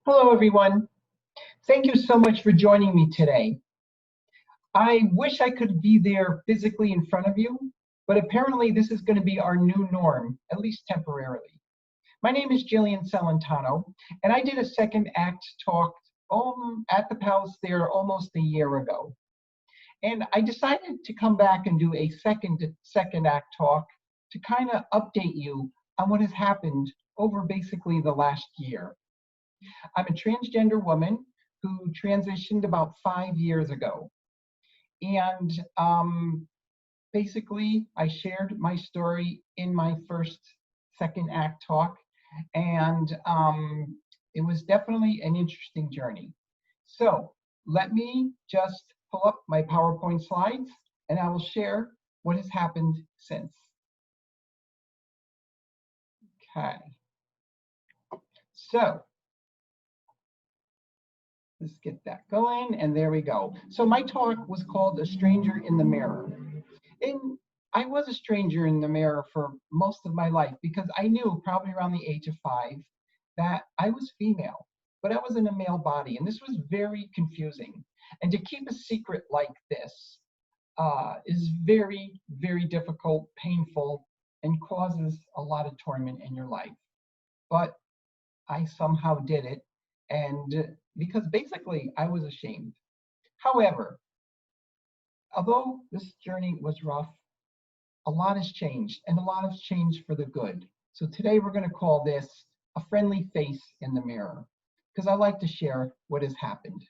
Hello, everyone. Thank you so much for joining me today. I wish I could be there physically in front of you, but apparently this is going to be our new norm, at least temporarily. My name is Jillian Celentano, and I did a second act talk at the Palace Theater almost a year ago. And I decided to come back and do a second act talk to kind of update you on what has happened over basically the last year. I'm a transgender woman who transitioned about 5 years ago. And basically, I shared my story in my first second act talk. And it was definitely an interesting journey. So let me just pull up my PowerPoint slides and I will share what has happened since. Okay. So let's get that going, and there we go. So my talk was called A Stranger in the Mirror. And I was a stranger in the mirror for most of my life because I knew probably around the age of 5 that I was female, but I was in a male body, and this was very confusing. And to keep a secret like this is very, very difficult, painful, and causes a lot of torment in your life. But I somehow did it, and because basically I was ashamed. However, although this journey was rough, a lot has changed, and a lot has changed for the good. So today we're going to call this a friendly face in the mirror, because I like to share what has happened.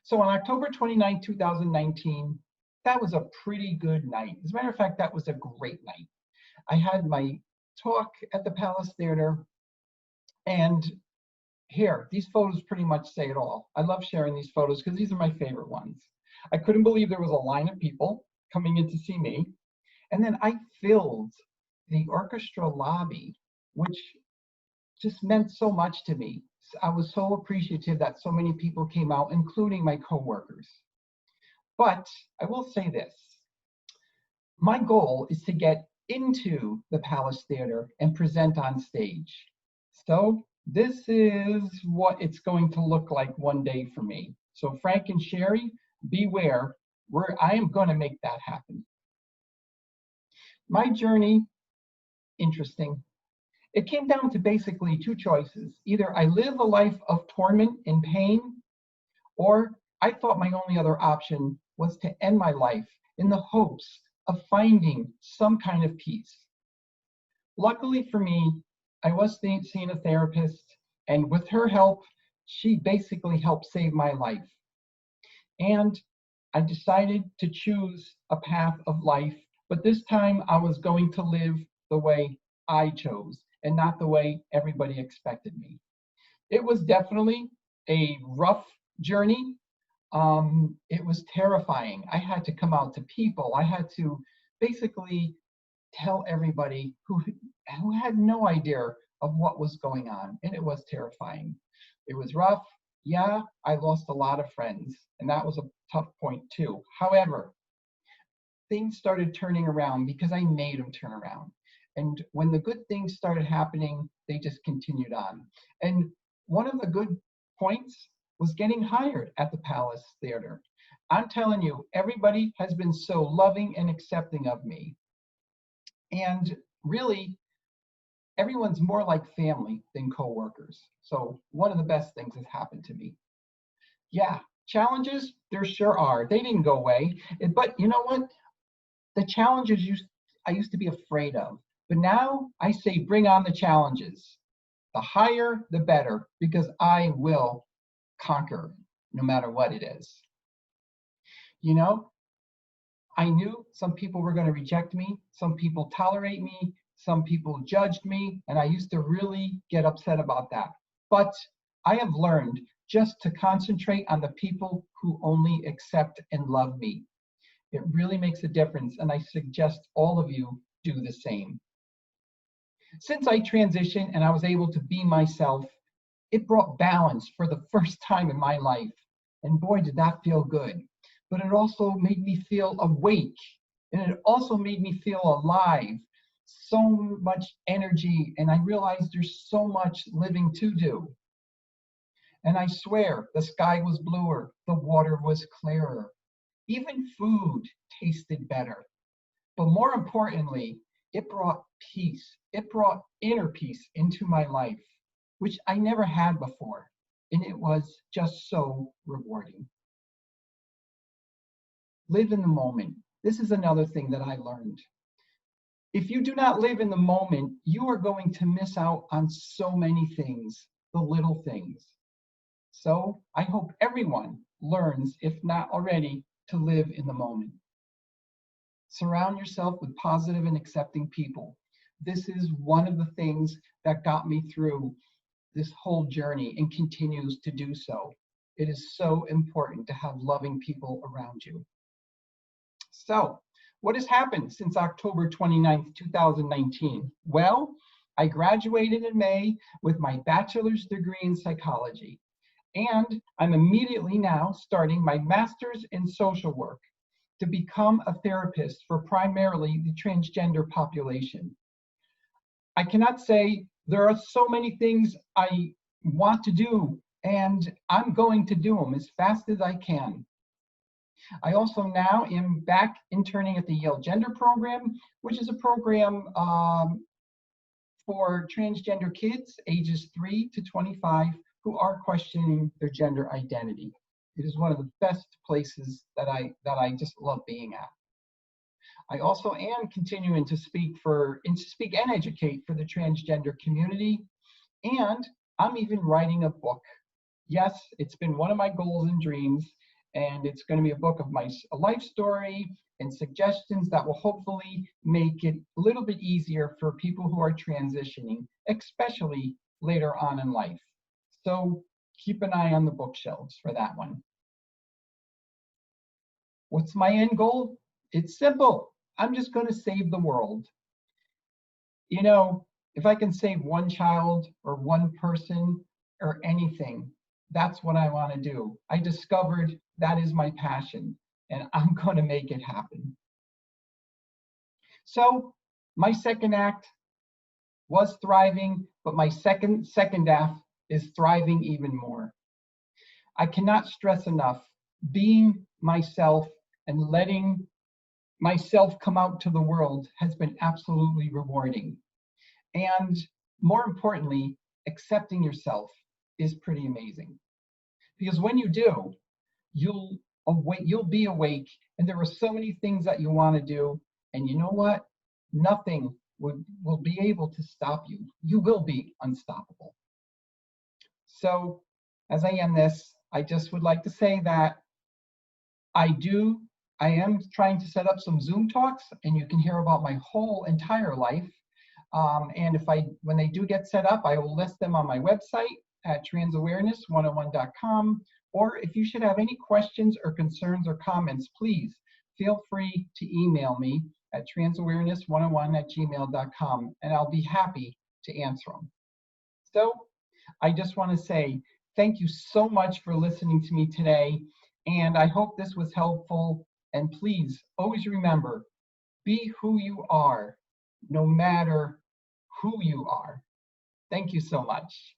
So on October 29, 2019, that was a pretty good night. As a matter of fact, that was a great night. I had my talk at the Palace Theater, and here, these photos pretty much say it all. I love sharing these photos because these are my favorite ones. I couldn't believe there was a line of people coming in to see me. And then I filled the orchestra lobby, which just meant so much to me. I was so appreciative that so many people came out, including my coworkers. But I will say this. My goal is to get into the Palace Theater and present on stage. So this is what it's going to look like one day for me. So Frank and Sherry, beware, I am going to make that happen. My journey, interesting. It came down to basically two choices. Either I live a life of torment and pain, or I thought my only other option was to end my life in the hopes of finding some kind of peace. Luckily for me, I was seeing a therapist, and with her help, she basically helped save my life. And I decided to choose a path of life, but this time I was going to live the way I chose and not the way everybody expected me. It was definitely a rough journey. It was terrifying. I had to come out to people. I had to basically tell everybody who had no idea of what was going on, and it was terrifying. It was rough. Yeah, I lost a lot of friends, and that was a tough point too. However, things started turning around because I made them turn around. And when the good things started happening, they just continued on. And one of the good points was getting hired at the Palace Theater. I'm telling you, everybody has been so loving and accepting of me. And really, everyone's more like family than coworkers. So one of the best things has happened to me. Yeah, challenges, there sure are. They didn't go away. But you know what? The challenges I used to be afraid of. But now I say bring on the challenges. The higher, the better, because I will conquer no matter what it is. You know, I knew some people were going to reject me, some people tolerate me, some people judged me, and I used to really get upset about that. But I have learned just to concentrate on the people who only accept and love me. It really makes a difference, and I suggest all of you do the same. Since I transitioned and I was able to be myself, it brought balance for the first time in my life. And boy, did that feel good. But it also made me feel awake. And it also made me feel alive. So much energy. And I realized there's so much living to do. And I swear the sky was bluer, the water was clearer. Even food tasted better. But more importantly, it brought peace. It brought inner peace into my life, which I never had before. And it was just so rewarding. Live in the moment. This is another thing that I learned. If you do not live in the moment, you are going to miss out on so many things, the little things. So I hope everyone learns, if not already, to live in the moment. Surround yourself with positive and accepting people. This is one of the things that got me through this whole journey and continues to do so. It is so important to have loving people around you. So, what has happened since October 29th, 2019? Well, I graduated in May with my bachelor's degree in psychology, and I'm immediately now starting my master's in social work to become a therapist for primarily the transgender population. I cannot say there are so many things I want to do, and I'm going to do them as fast as I can. I also now am back interning at the Yale Gender Program, which is a program for transgender kids ages 3 to 25 who are questioning their gender identity. It is one of the best places that I just love being at. I also am continuing to speak and educate for the transgender community, and I'm even writing a book. Yes, it's been one of my goals and dreams, and it's going to be a book of my life story and suggestions that will hopefully make it a little bit easier for people who are transitioning, especially later on in life. So keep an eye on the bookshelves for that one. What's my end goal? It's simple. I'm just going to save the world. You know, if I can save one child or one person or anything, that's what I want to do. I discovered that is my passion, and I'm going to make it happen. So my second act was thriving, but my second act is thriving even more. I cannot stress enough, being myself and letting myself come out to the world has been absolutely rewarding. And more importantly, accepting yourself is pretty amazing. Because when you do, you'll be awake, and there are so many things that you want to do, and you know what? Nothing will be able to stop you. You will be unstoppable. So as I end this, I just would like to say that I am trying to set up some Zoom talks, and you can hear about my whole entire life. And when they do get set up, I will list them on my website at transawareness101.com. Or if you should have any questions or concerns or comments, please feel free to email me at transawareness101@gmail.com, and I'll be happy to answer them. So I just want to say thank you so much for listening to me today, and I hope this was helpful. And please always remember, be who you are, no matter who you are. Thank you so much.